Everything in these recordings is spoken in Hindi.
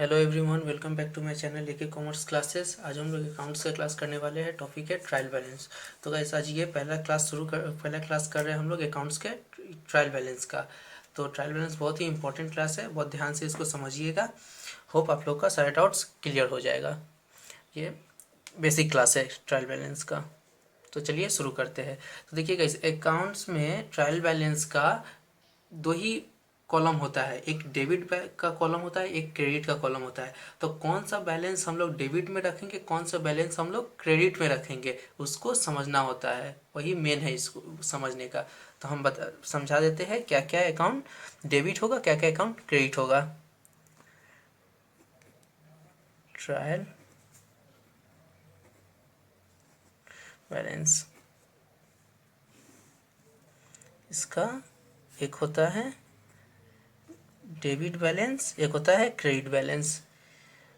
Hello everyone, welcome back to my channel लेके कॉमर्स क्लासेस। आज हम लोग अकाउंट्स का क्लास करने वाले हैं। टॉपिक है ट्रायल बैलेंस। तो गाइस आज ये पहला क्लास कर रहे हैं हम लोग अकाउंट्स के ट्रायल बैलेंस का। तो ट्रायल बैलेंस बहुत ही इंपॉर्टेंट क्लास है, बहुत ध्यान से इसको समझिएगा। होप आप लोग का सारे डाउट्स क्लियर हो जाएगा। ये बेसिक क्लास है ट्रायल बैलेंस का। तो चलिए शुरू करते हैं। तो देखिए गाइस, अकाउंट्स में ट्रायल बैलेंस का दो ही कॉलम होता है, एक डेबिट का कॉलम होता है, एक क्रेडिट का कॉलम होता है। तो कौन सा बैलेंस हम लोग डेबिट में रखेंगे, कौन सा बैलेंस हम लोग क्रेडिट में रखेंगे, उसको समझना होता है। वही मेन है इसको समझने का। तो हम समझा देते हैं क्या क्या अकाउंट डेबिट होगा, क्या क्या अकाउंट क्रेडिट होगा। ट्रायल बैलेंस इसका एक होता है डेबिट बैलेंस, एक होता है क्रेडिट बैलेंस।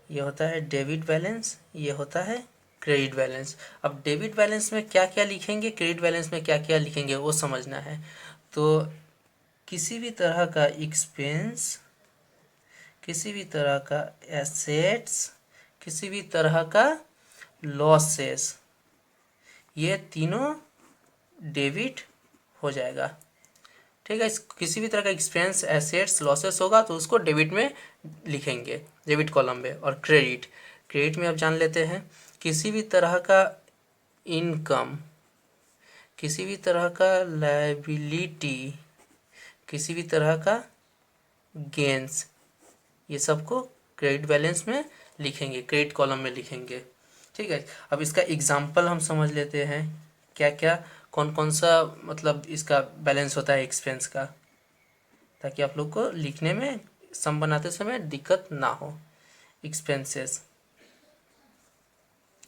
ये होता है डेबिट बैलेंस, ये होता है क्रेडिट बैलेंस। अब डेबिट बैलेंस में क्या क्या लिखेंगे, क्रेडिट बैलेंस में क्या क्या लिखेंगे, वो समझना है। तो किसी भी तरह का एक्सपेंस, किसी भी तरह का एसेट्स, किसी भी तरह का लॉसेस, ये तीनों डेबिट हो जाएगा। ठीक है, किसी भी तरह का एक्सपेंस एसेट्स लॉसेस होगा तो उसको डेबिट में लिखेंगे, डेबिट कॉलम में। और क्रेडिट, क्रेडिट में अब जान लेते हैं किसी भी तरह का इनकम, किसी भी तरह का लायबिलिटी, किसी भी तरह का गेंस, ये सबको क्रेडिट बैलेंस में लिखेंगे, क्रेडिट कॉलम में लिखेंगे। ठीक है, अब इसका एग्जाम्पल हम समझ लेते हैं क्या क्या कौन कौन सा मतलब इसका बैलेंस होता है एक्सपेंस का, ताकि आप लोग को लिखने में सम बनाते समय दिक्कत ना हो। एक्सपेंसेस,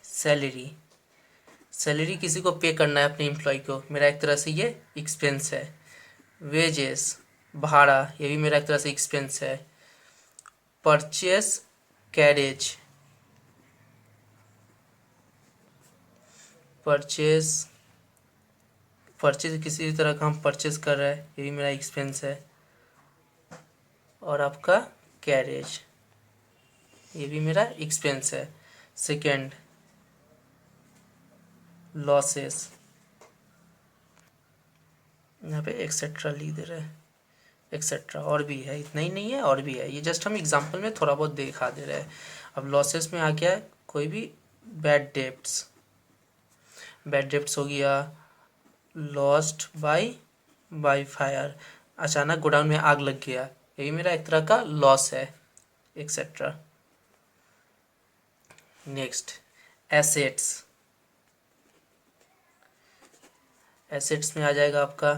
सैलरी, सैलरी किसी को पे करना है अपने एम्प्लॉय को, मेरा एक तरह से ये एक्सपेंस है। वेजेस, भाड़ा, ये भी मेरा एक तरह से एक्सपेंस है। परचेस कैरेज, परचेस परचेज किसी भी तरह का हम परचेस कर रहे हैं, ये भी मेरा एक्सपेंस है। और आपका कैरेज, ये भी मेरा एक्सपेंस है। सेकेंड, लॉसेस, यहाँ पे एक्सेट्रा लिख दे रहे हैं, एक्सेट्रा। और भी है, इतना ही नहीं है, और भी है, ये जस्ट हम एग्जांपल में थोड़ा बहुत दिखा दे रहे हैं। अब लॉसेस में आ गया है कोई भी बैड डेब्ट्स, बैड डेब्ट्स हो गया, लॉस्ट बाय फायर, अचानक गोडाउन में आग लग गया, ये भी मेरा एक तरह का लॉस है, एक्सेट्रा। नेक्स्ट, एसेट्स, एसेट्स में आ जाएगा आपका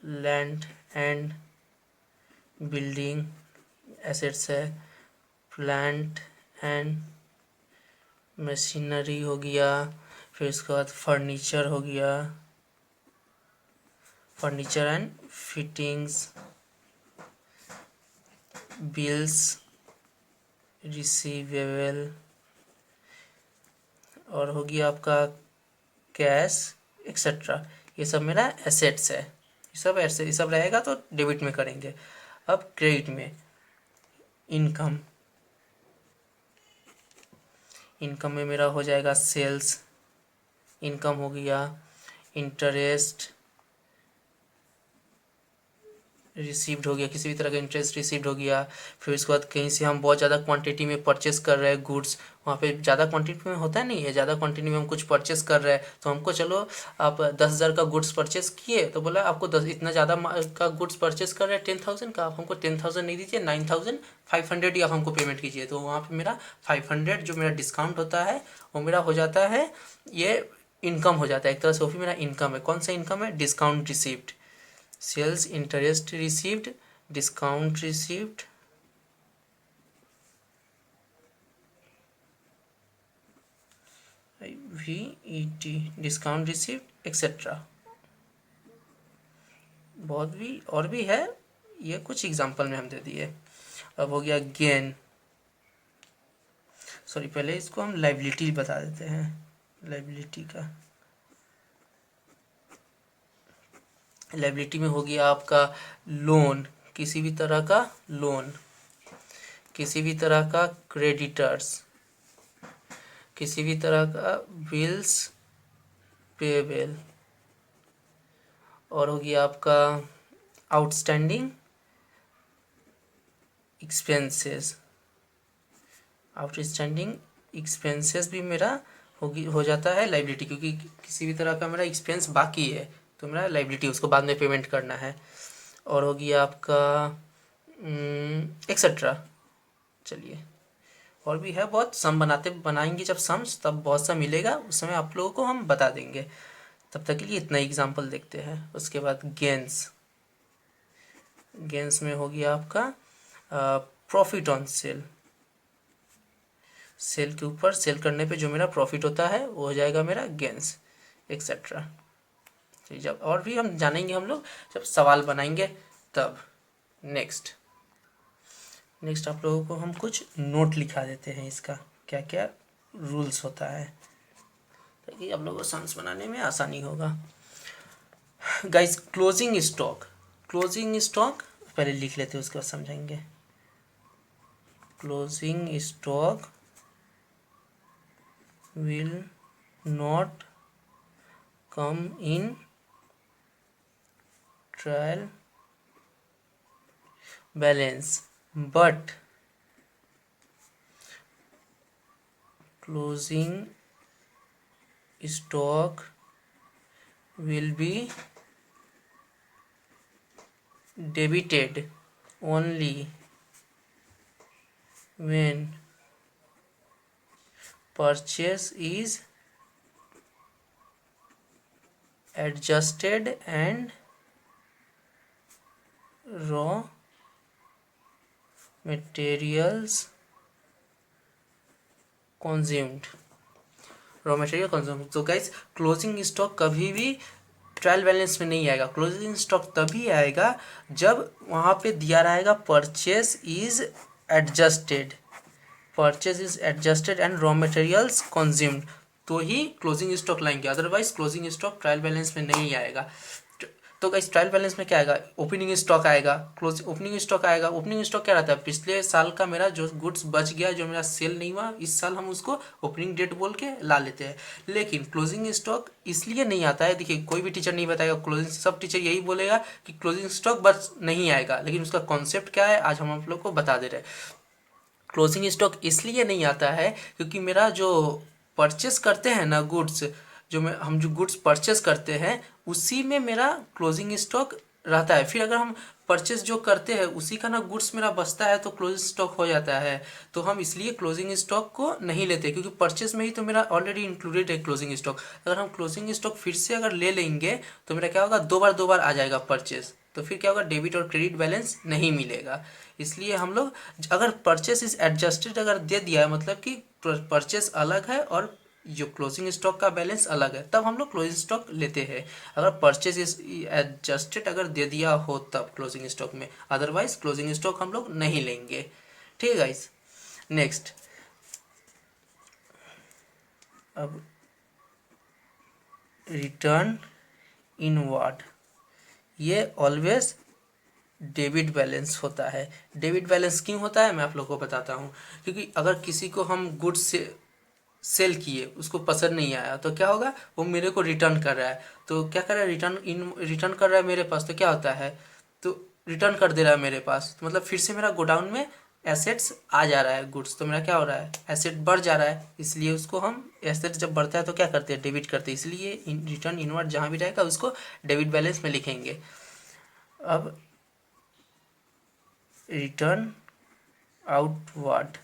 लैंड एंड बिल्डिंग एसेट्स है, प्लांट एंड मशीनरी हो गया, फिर उसके बाद फर्नीचर हो गया, furniture and fittings, bills receivable, और हो गया आपका कैश, एक्सेट्रा। ये सब मेरा एसेट्स है, ये सब रहेगा तो डेबिट में करेंगे। अब क्रेडिट में इनकम, इनकम में मेरा हो जाएगा सेल्स इनकम हो गया, इंटरेस्ट रिसीव्ड हो गया, किसी भी तरह का इंटरेस्ट रिसीव्ड हो गया। फिर उसके बाद कहीं से हम बहुत ज़्यादा क्वांटिटी में परचेस कर रहे हैं गुड्स, वहाँ पे ज़्यादा क्वांटिटी में होता है नहीं है, ज़्यादा क्वांटिटी में हम कुछ परचेस कर रहे हैं, तो हमको चलो आप 10,000 का गुड्स परचेस किए, तो बोला आपको 10 इतना ज़्यादा का गुड्स परचेस कर रहे हैं 10,000 का, आप हमको 10,000 नहीं दीजिए, 9,500 ही आप हमको पेमेंट कीजिए। तो वहाँ पर मेरा 500 जो मेरा डिस्काउंट होता है वो मेरा हो जाता है, ये इनकम हो जाता है एक तरह से, वो भी मेरा इनकम है। कौन सा इनकम है? Discount received, sales interest received, discount received, VET discount received etcetera. बहुत भी और भी है, ये कुछ एग्जांपल में हम दे दिए। अब हो गया गेन, सॉरी पहले इसको हम लाइबिलिटी बता देते हैं, लाइबिलिटी का। लाइबिलिटी में हो गया आपका लोन, किसी भी तरह का लोन, किसी भी तरह का क्रेडिटर्स, किसी भी तरह का बिल्स पेबल, और होगी आपका आउटस्टैंडिंग एक्सपेंसेस। आउटस्टैंडिंग एक्सपेंसेस भी मेरा हो जाता है लाइबिलिटी, क्योंकि किसी भी तरह का मेरा एक्सपेंस बाकी है तो मेरा लाइबिलिटी, उसको बाद में पेमेंट करना है। और होगी आपका एक्सेट्रा। चलिए, और भी है बहुत, सम बनाएंगे जब सम्स, तब बहुत सा मिलेगा, उस समय आप लोगों को हम बता देंगे। तब तक के लिए इतना एग्जाम्पल देखते हैं। उसके बाद गेंस। गेंस में होगी आपका प्रॉफिट ऑन सेल। सेल के ऊपर, सेल करने पे जो मेरा प्रॉफिट होता है वो हो जाएगा मेरा गेंस, एक्सेट्रा। तो जब और भी हम जानेंगे हम लोग जब सवाल बनाएंगे तब। नेक्स्ट आप लोगों को हम कुछ नोट लिखा देते हैं, इसका क्या क्या रूल्स होता है, ताकि आप लोगों को सम्स बनाने में आसानी होगा। Guys, closing stock. Closing stock पहले लिख लेते हैं, उसके बाद समझेंगे। Closing stock will not come in trial balance, but closing stock will be debited only when purchase is adjusted and raw materials consumed। तो गाइस, क्लोजिंग स्टॉक कभी भी ट्रायल बैलेंस में नहीं आएगा। क्लोजिंग स्टॉक तभी आएगा जब वहाँ पे दिया रहेगा purchase is adjusted, purchase is adjusted and raw materials consumed, तो ही क्लोजिंग स्टॉक लाएंगे, otherwise closing stock trial balance में नहीं आएगा। तो गाइस, ट्रायल बैलेंस में क्या आएगा? ओपनिंग स्टॉक आएगा, ओपनिंग स्टॉक आएगा। ओपनिंग स्टॉक क्या रहता है? पिछले साल का मेरा जो गुड्स बच गया, जो मेरा सेल नहीं हुआ, इस साल हम उसको ओपनिंग डेट बोल के ला लेते हैं। लेकिन क्लोजिंग स्टॉक इसलिए नहीं आता है, देखिए कोई भी टीचर नहीं बताएगा क्लोजिंग, सब टीचर यही बोलेगा कि क्लोजिंग स्टॉक बस नहीं आएगा, लेकिन उसका कॉन्सेप्ट क्या है आज हम आप लोग को बता दे रहे हैं। क्लोजिंग स्टॉक इसलिए नहीं आता है क्योंकि मेरा जो परचेस करते हैं ना गुड्स, हम जो गुड्स परचेस करते हैं उसी में मेरा क्लोजिंग स्टॉक रहता है। फिर अगर हम परचेस जो करते हैं उसी का ना गुड्स मेरा बचता है तो क्लोजिंग स्टॉक हो जाता है। तो हम इसलिए क्लोजिंग स्टॉक को नहीं लेते, क्योंकि परचेस में ही तो मेरा ऑलरेडी इंक्लूडेड है क्लोजिंग स्टॉक। अगर हम क्लोजिंग स्टॉक फिर से अगर ले लेंगे तो मेरा क्या होगा, दो बार आ जाएगा परचेस, तो फिर क्या होगा, डेबिट और क्रेडिट बैलेंस नहीं मिलेगा। इसलिए हम लोग अगर परचेस इज एडजस्टेड अगर दे दिया है, मतलब कि परचेस अलग है और जो क्लोजिंग स्टॉक का बैलेंस अलग है, तब हम लोग क्लोजिंग स्टॉक लेते हैं। अगर परचेज इज एडजस्टेड अगर दे दिया हो तब क्लोजिंग स्टॉक में, अदरवाइज क्लोजिंग स्टॉक हम लोग नहीं लेंगे। ठीक है गाइस। नेक्स्ट, अब रिटर्न इनवर्ड, ये ऑलवेज डेबिट बैलेंस होता है। डेबिट बैलेंस क्यों होता है मैं आप लोग को बताता हूँ। क्योंकि अगर किसी को हम गुड्स से सेल किए, उसको पसंद नहीं आया, तो क्या होगा, वो मेरे को रिटर्न कर रहा है। तो क्या कर रहा है, रिटर्न कर रहा है मेरे पास, तो क्या होता है, तो रिटर्न कर दे रहा है मेरे पास, तो मतलब फिर से मेरा गोडाउन में एसेट्स आ जा रहा है गुड्स, तो मेरा क्या हो रहा है, एसेट बढ़ जा रहा है। इसलिए उसको हम, एसेट जब बढ़ता है तो क्या करते हैं, डेबिट करते हैं। इसलिए रिटर्न इनवर्ड जहाँ भी रहेगा उसको डेबिट बैलेंस में लिखेंगे। अब रिटर्न आउटवर्ड,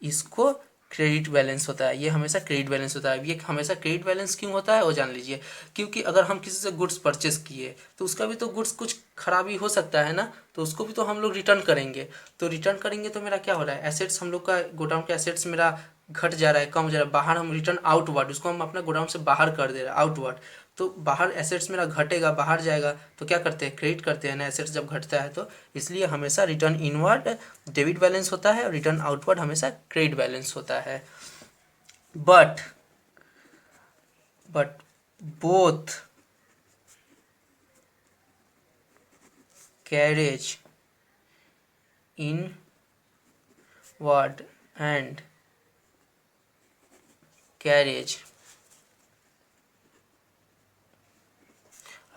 इसको क्रेडिट बैलेंस होता है। ये हमेशा क्रेडिट बैलेंस होता है। ये हमेशा क्रेडिट बैलेंस क्यों होता है वो जान लीजिए। क्योंकि अगर हम किसी से गुड्स परचेस किए तो उसका भी तो गुड्स कुछ खराबी हो सकता है ना, तो उसको भी तो हम लोग रिटर्न करेंगे। तो रिटर्न करेंगे तो मेरा क्या हो रहा है, एसेट्स हम लोग का, गोडाउन के एसेट्स मेरा घट जा रहा है, कम हो जा रहा है। बाहर हम रिटर्न आउटवर्ड, उसको हम अपना गोडाउन से बाहर कर दे रहे हैं, आउटवर्ड। तो बाहर एसेट्स मेरा घटेगा, बाहर जाएगा, तो क्या करते हैं, क्रेडिट करते हैं ना एसेट्स जब घटता है तो। इसलिए हमेशा रिटर्न इनवर्ड डेबिट बैलेंस होता है और रिटर्न आउटवर्ड हमेशा क्रेडिट बैलेंस होता है। But both carriage in ward and carriage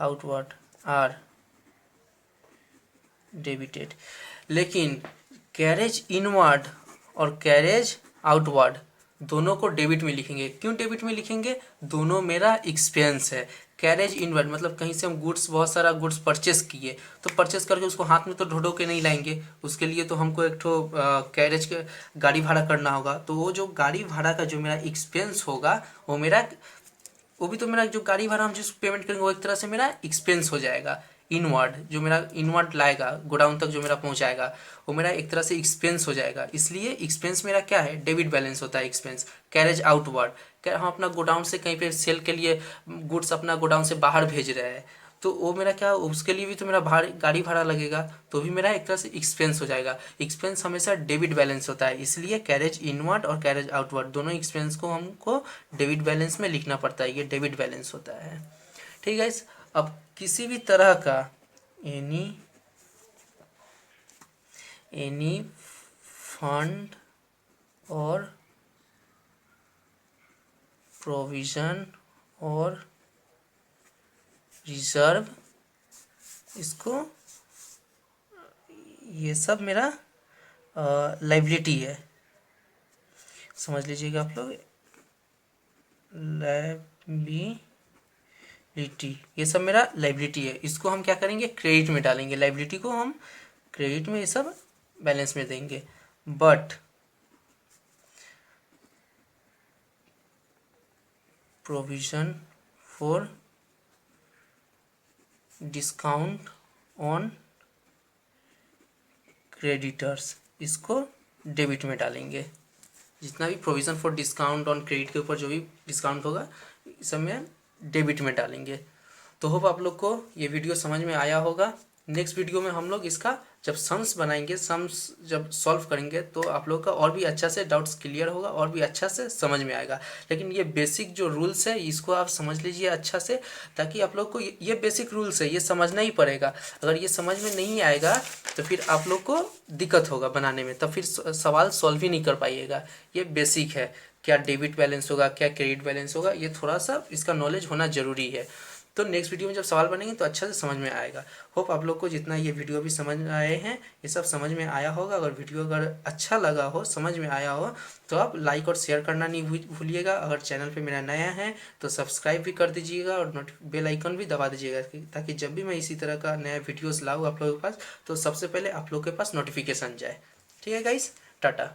outward are debited. लेकिन कैरेज इनवर्ड और कैरेज आउटवर्ड दोनों को डेबिट में लिखेंगे। क्यों डेबिट में लिखेंगे? दोनों मेरा एक्सपेंस है। कैरेज इनवर्ड मतलब कहीं से हम गुड्स, बहुत सारा गुड्स परचेस किए, तो परचेस करके उसको हाथ में तो ढो के नहीं लाएंगे, उसके लिए तो हमको एक ठो कैरेज के गाड़ी भाड़ा करना होगा। तो वो जो गाड़ी भाड़ा का जो मेरा एक्सपेंस होगा वो भी तो मेरा जो गाड़ी भाड़ा हम जिस पेमेंट करेंगे वो एक तरह से मेरा एक्सपेंस हो जाएगा। इनवर्ड जो मेरा इनवर्ड लाएगा, गोडाउन तक जो मेरा पहुंचाएगा, वो मेरा एक तरह से एक्सपेंस हो जाएगा। इसलिए एक्सपेंस मेरा क्या है? डेबिट बैलेंस होता है एक्सपेंस। कैरेज आउटवर्ड, क्या हम अपना गोडाउन से कहीं पे सेल के लिए गुड्स अपना गोडाउन से बाहर भेज रहे हैं, तो वो मेरा क्या, उसके लिए भी तो मेरा गाड़ी भाड़ा लगेगा, तो भी मेरा एक तरह से एक्सपेंस हो जाएगा। एक्सपेंस हमेशा डेबिट बैलेंस होता है, इसलिए कैरेज इनवर्ड और कैरेज आउटवर्ड दोनों एक्सपेंस को हमको डेबिट बैलेंस में लिखना पड़ता है। ये डेबिट बैलेंस होता है। ठीक है। अब किसी भी तरह का एनी फंड और प्रोविजन और रिजर्व, इसको ये सब मेरा लाइबिलिटी है, समझ लीजिएगा आप लोग। लाइबिलिटी, ये सब मेरा लाइबिलिटी है। इसको हम क्या करेंगे? क्रेडिट में डालेंगे। लाइबिलिटी को हम क्रेडिट में, ये सब बैलेंस में देंगे। But provision for discount on creditors, इसको डेबिट में डालेंगे। जितना भी provision for discount on credit के ऊपर जो भी डिस्काउंट होगा, इस सब में डेबिट में डालेंगे। तो होप आप लोग को ये वीडियो समझ में आया होगा। नेक्स्ट वीडियो में हम लोग इसका जब सम्स बनाएंगे, सम्स जब सॉल्व करेंगे, तो आप लोग का और भी अच्छा से डाउट्स क्लियर होगा और भी अच्छा से समझ में आएगा। लेकिन ये बेसिक जो रूल्स है इसको आप समझ लीजिए अच्छा से, ताकि आप लोग को ये बेसिक रूल्स है, ये समझना ही पड़ेगा। अगर ये समझ में नहीं आएगा तो फिर आप लोग को दिक्कत होगा बनाने में, तब फिर सवाल सॉल्व ही नहीं कर पाइएगा। ये बेसिक है, क्या डेबिट बैलेंस होगा, क्या क्रेडिट बैलेंस होगा, ये थोड़ा सा इसका नॉलेज होना ज़रूरी है। तो नेक्स्ट वीडियो में जब सवाल बनेंगे तो अच्छा से समझ में आएगा। होप आप लोग को जितना ये वीडियो भी समझ में आए हैं, ये सब समझ में आया होगा। अगर वीडियो अगर अच्छा लगा हो, समझ में आया हो, तो आप लाइक और शेयर करना नहीं भूलिएगा। अगर चैनल पे मेरा नया है तो सब्सक्राइब भी कर दीजिएगा और बेल आइकन भी दबा दीजिएगा, ताकि जब भी मैं इसी तरह का नया वीडियोज़ लाऊँ आप लोगों के पास, तो सबसे पहले आप लोग के पास नोटिफिकेशन जाए। ठीक है गाइस, टाटा।